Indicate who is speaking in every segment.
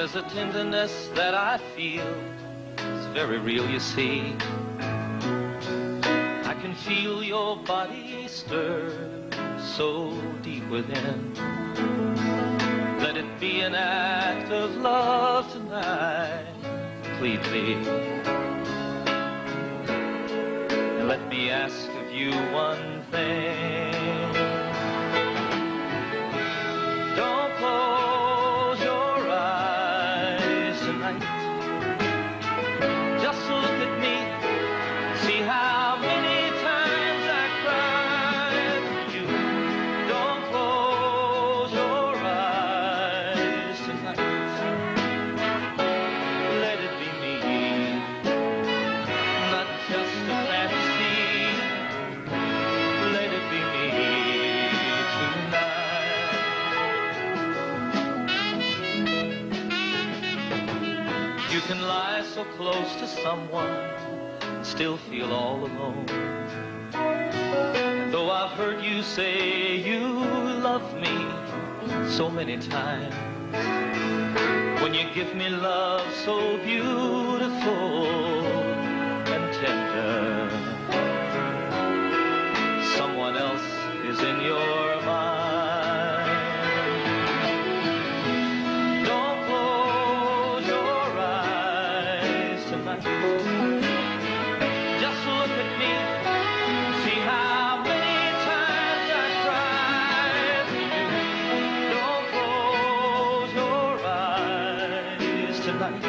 Speaker 1: There's a tenderness that I feel. It's very real, you see. I can feel your body stir so deep within. Let it be an act of love tonight, completely. And let me ask of you one thing. Don't close your eyes tonight. Just look at me, see how many times I cried for you. Don't close your eyes tonight. Let it be me, not just a fantasy. Let it be me tonight. You can lie so close to someone and still feel all alone. Though I've heard you say you love me so many times, when you give me love so beautiful and tender, someone else is in your mind. Don't close your eyes tonight. Just look at me, see how many times I cried for you. Don't close your eyes tonight.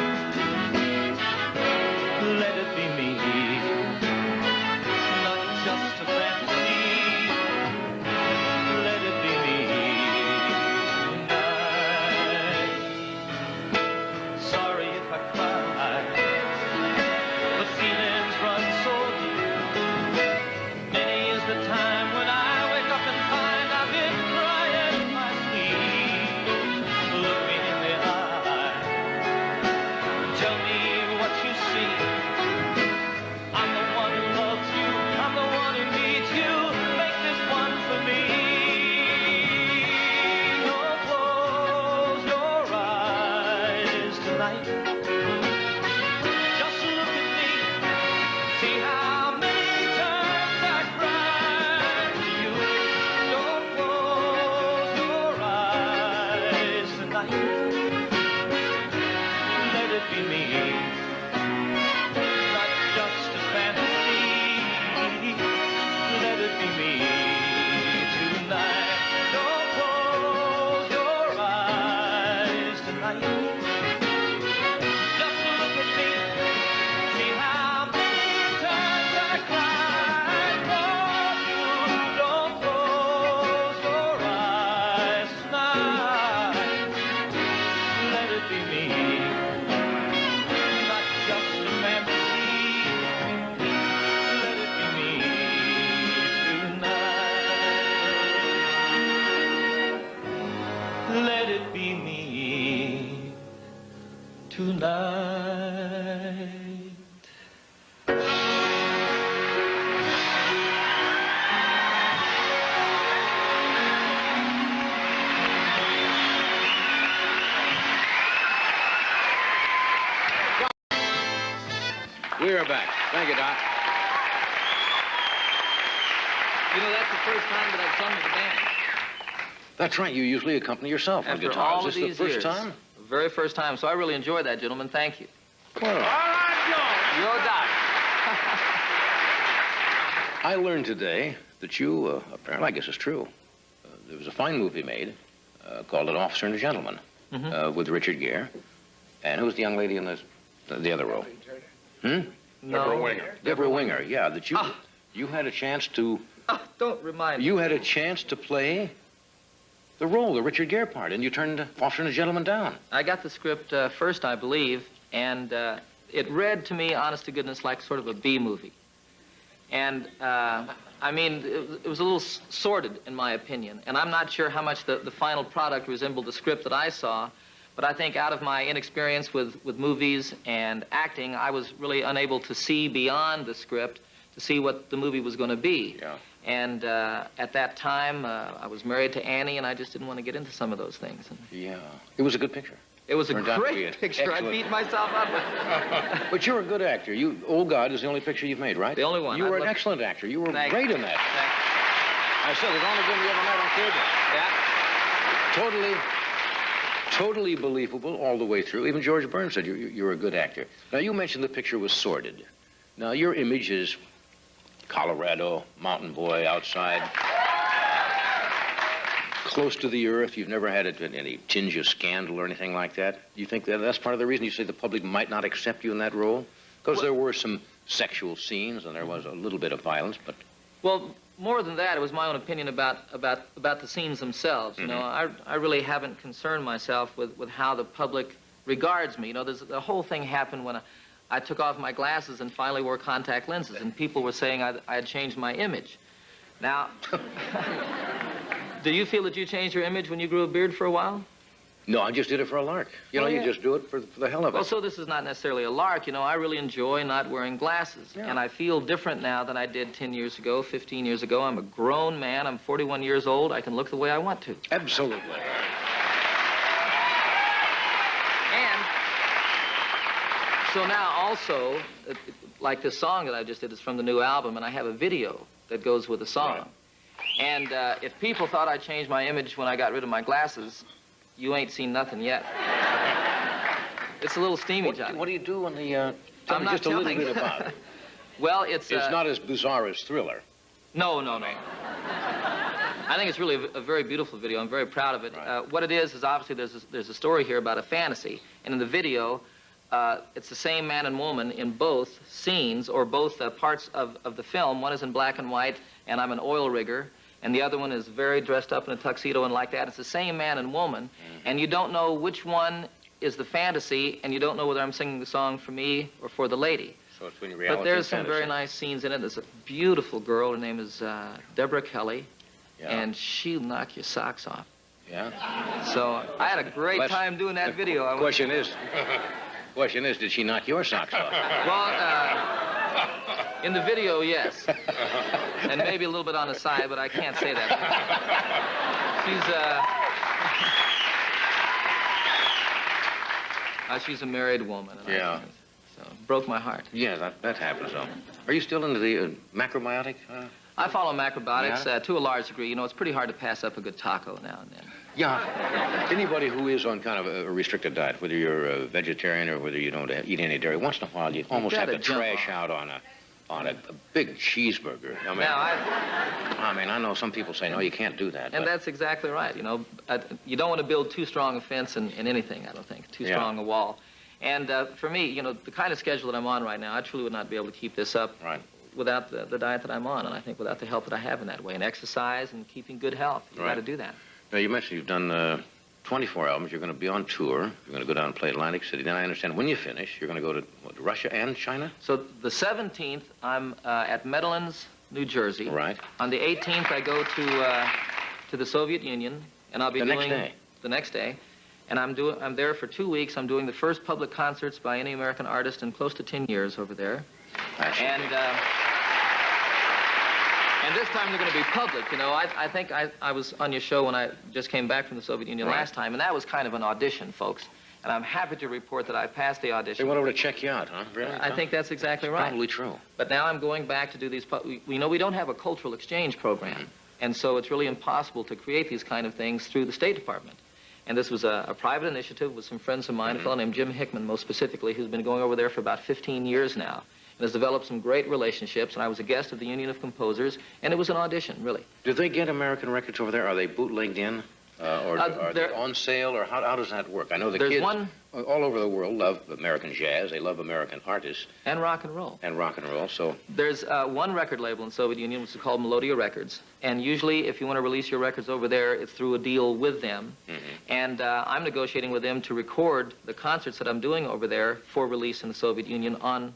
Speaker 1: Let it be me, not just a fantasy. Let it be me tonight. Sorry if I cry, but feelings run so deep. Many is the time when I wake up and find I've been crying in my sleep. Look me in the eye, tell me what you see. I'm the one who loves you, I'm the one who needs you. Make this one for me. Don't close your eyes tonight. Just look at me, see how many times I cried for you. Don't close your eyes tonight. Let it be me, not just a fantasy. Let it be me tonight. Don't close your eyes tonight. Just look at me, see how many times I cried for you. Don't close your eyes tonight. Let it be me, not just a fantasy. Let it be me tonight. Let it be me tonight.
Speaker 2: We are back. Thank you, Doc.
Speaker 1: You know, that's the first time that I've sung with the band.
Speaker 2: That's right. You usually accompany yourself on
Speaker 1: After
Speaker 2: guitar.
Speaker 1: all of
Speaker 2: Is this
Speaker 1: these
Speaker 2: the first
Speaker 1: years.
Speaker 2: time?
Speaker 1: The very first time. So I really enjoyed that, gentlemen. Thank you.
Speaker 2: Well,
Speaker 1: Yo, Doc.
Speaker 2: I learned today that you, apparently, I guess it's true, there was a fine movie made called An Officer and a Gentleman with Richard Gere. And who's the young lady in the other role?
Speaker 1: No.
Speaker 3: Deborah Winger.
Speaker 2: Deborah Winger, yeah. That you had a chance to...
Speaker 1: Don't remind me.
Speaker 2: You had a chance to play the role, the Richard Gere part, and you turned Officer and a Gentleman down.
Speaker 1: I got the script first, I believe, and it read to me, honest to goodness, like sort of a B movie. And, I mean, it was a little sordid, in my opinion, and I'm not sure how much the final product resembled the script that I saw, but I think out of my inexperience with movies and acting, I was really unable to see beyond the script to see what the movie was going to be.
Speaker 2: Yeah.
Speaker 1: And at that time, I was married to Annie, and I just didn't want to get into some of those things.
Speaker 2: Yeah. It was a good picture.
Speaker 3: It was a
Speaker 2: Turned out to be
Speaker 3: great
Speaker 2: an
Speaker 3: picture. I
Speaker 2: excellent-
Speaker 3: beat myself up.
Speaker 2: But you're a good actor. Old God is the only picture you've made, right?
Speaker 3: The only one.
Speaker 2: You
Speaker 3: I'd
Speaker 2: were an
Speaker 3: love-
Speaker 2: excellent actor. You were
Speaker 3: Thank
Speaker 2: great
Speaker 3: you.
Speaker 2: in that.
Speaker 3: Thank
Speaker 2: I said it on the game you ever made on cable.
Speaker 3: Yeah.
Speaker 2: Totally believable all the way through. Even George Burns said you're a good actor. Now, you mentioned the picture was sordid. Now, your image is Colorado, mountain boy outside, close to the earth. You've never had any tinge of scandal or anything like that. Do you think that's part of the reason you say the public might not accept you in that role? Because there were some sexual scenes and there was a little bit of violence, but...
Speaker 3: Well, more than that, it was my own opinion about the scenes themselves. You know, I really haven't concerned myself with how the public regards me. You know, the whole thing happened when I took off my glasses and finally wore contact lenses, and people were saying I had changed my image. Now, do you feel that you changed your image when you grew a beard for a while?
Speaker 2: No, I just did it for a lark. You know,
Speaker 3: yeah.
Speaker 2: you just do it for the hell of it.
Speaker 3: Well, so this is not necessarily a lark. You know, I really enjoy not wearing glasses.
Speaker 2: Yeah.
Speaker 3: And I feel different now than I did 10 years ago, 15 years ago. I'm a grown man. I'm 41 years old. I can look the way I want to.
Speaker 2: Absolutely.
Speaker 3: And so now also, like this song that I just did is from the new album, and I have a video that goes with the song.
Speaker 2: Right.
Speaker 3: And if people thought I changed my image when I got rid of my glasses, you ain't seen nothing yet. It's a little steamy, Johnny.
Speaker 2: What do you do on the... tell
Speaker 3: I'm
Speaker 2: me
Speaker 3: not
Speaker 2: just a little
Speaker 3: telling.
Speaker 2: bit about it.
Speaker 3: Well, it's
Speaker 2: not as bizarre as Thriller.
Speaker 3: No. I think it's really a very beautiful video. I'm very proud of it.
Speaker 2: Right.
Speaker 3: What it is obviously there's a story here about a fantasy, and in the video, it's the same man and woman in both scenes or both parts of the film. One is in black and white, and I'm an oil rigger, and the other one is very dressed up in a tuxedo and like that. It's the same man and woman, and you don't know which one is the fantasy, and you don't know whether I'm singing the song for me or for the lady.
Speaker 2: So it's between reality
Speaker 3: But there's
Speaker 2: and
Speaker 3: some
Speaker 2: fantasy.
Speaker 3: very nice scenes in it. There's a beautiful girl. Her name is Deborah Kelly,
Speaker 2: Yeah.
Speaker 3: and she'll knock your socks off.
Speaker 2: Yeah?
Speaker 3: So I had a great time doing that video.
Speaker 2: Question is, did she knock your socks off?
Speaker 3: Well, in the video, yes. And maybe a little bit on the side, but I can't say that. She's a married woman. And
Speaker 2: Yeah.
Speaker 3: So broke my heart.
Speaker 2: Yeah, that happens, though. Are you still into the macrobiotic?
Speaker 3: I follow macrobiotics to a large degree. You know, it's pretty hard to pass up a good taco now and then.
Speaker 2: Yeah. Anybody who is on kind of a restricted diet, whether you're a vegetarian or whether you don't eat any dairy, once in a while you almost have to
Speaker 3: gotta jump
Speaker 2: trash out on a big cheeseburger. I mean,
Speaker 3: Now,
Speaker 2: I know some people say, no, you can't do that.
Speaker 3: and
Speaker 2: but-
Speaker 3: that's exactly right. You know, you don't want to build too strong a fence in anything, I don't think, too strong a wall. And for me, you know, the kind of schedule that I'm on right now, I truly would not be able to keep this up
Speaker 2: Right.
Speaker 3: without the diet that I'm on, and I think without the help that I have in that way, and exercise and keeping good health. You got to do that.
Speaker 2: Now, you mentioned you've done 24 albums. You're going to be on tour. You're going to go down and play Atlantic City. Then I understand when you finish, you're going to go to Russia and China?
Speaker 3: So the 17th, I'm at Meadowlands, New Jersey.
Speaker 2: Right.
Speaker 3: On the 18th, I go to the Soviet Union, and I'll be
Speaker 2: The
Speaker 3: doing...
Speaker 2: next day?
Speaker 3: The next day. And I'm there for 2 weeks. I'm doing the first public concerts by any American artist in close to 10 years over there. And this time they're going to be public. You know, I think I was on your show when I just came back from the Soviet Union last time, and that was kind of an audition, folks. And I'm happy to report that I passed the audition.
Speaker 2: They went over to check you out, huh? Really?
Speaker 3: I think that's exactly right.
Speaker 2: Probably true.
Speaker 3: But now I'm going back to do these... We know we don't have a cultural exchange program, and so it's really impossible to create these kind of things through the State Department. And this was a private initiative with some friends of mine, a fellow named Jim Hickman, most specifically, who's been going over there for about 15 years now, and has developed some great relationships. And I was a guest of the Union of Composers, and it was an audition, really.
Speaker 2: Do they get American records over there? Are they bootlegged in? Or are they on sale? Or how does that work? I know the kids all over the world love American jazz. They love American artists.
Speaker 3: And rock and roll.
Speaker 2: And rock and roll, so...
Speaker 3: There's one record label in the Soviet Union, which is called Melodia Records. And usually, if you want to release your records over there, it's through a deal with them. And I'm negotiating with them to record the concerts that I'm doing over there for release in the Soviet Union on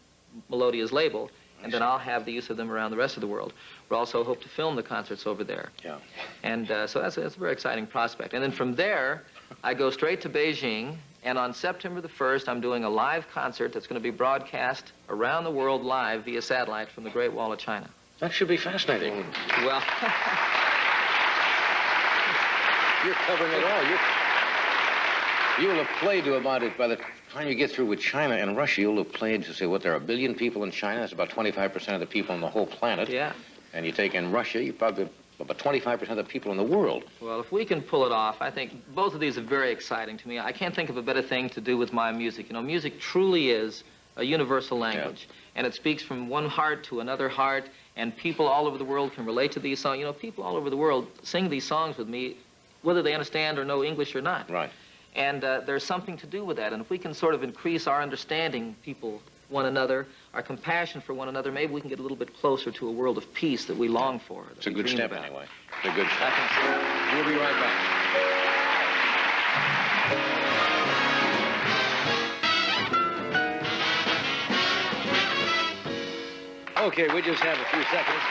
Speaker 3: Melodia's label. And then I'll have the use of them around the rest of the world. We also hope to film the concerts over there.
Speaker 2: Yeah.
Speaker 3: And so that's a very exciting prospect. And then from there, I go straight to Beijing. And on September the 1st, I'm doing a live concert that's going to be broadcast around the world live via satellite from the Great Wall of China.
Speaker 2: That should be fascinating.
Speaker 3: Well,
Speaker 2: You're covering it all. You'll have played to about it by the time you get through with China and Russia. You'll have played to say what there are 1 billion people in China. That's about 25% of the people on the whole planet.
Speaker 3: Yeah.
Speaker 2: And you take in Russia, you probably about 25% of the people in the world.
Speaker 3: Well, if we can pull it off, I think both of these are very exciting to me. I can't think of a better thing to do with my music. You know, music truly is a universal language, and it speaks from one heart to another heart, and people all over the world can relate to these songs. You know, people all over the world sing these songs with me, whether they understand or know English or not.
Speaker 2: Right.
Speaker 3: And there's something to do with that, and if we can sort of increase our understanding, one another, our compassion for one another, maybe we can get a little bit closer to a world of peace that we long for.
Speaker 2: It's a good step, anyway. It's a good step.
Speaker 3: I think so.
Speaker 2: We'll be right back. Okay, we just have a few seconds.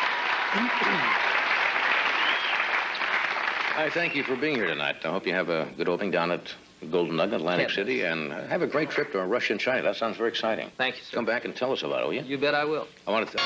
Speaker 2: I thank you for being here tonight. I hope you have a good opening down at Golden Nugget, Atlantic City, and have a great trip to Russia and China. That sounds very exciting.
Speaker 3: Thank you, sir.
Speaker 2: Come back and tell us about it, will you?
Speaker 3: You bet I will.
Speaker 2: I want to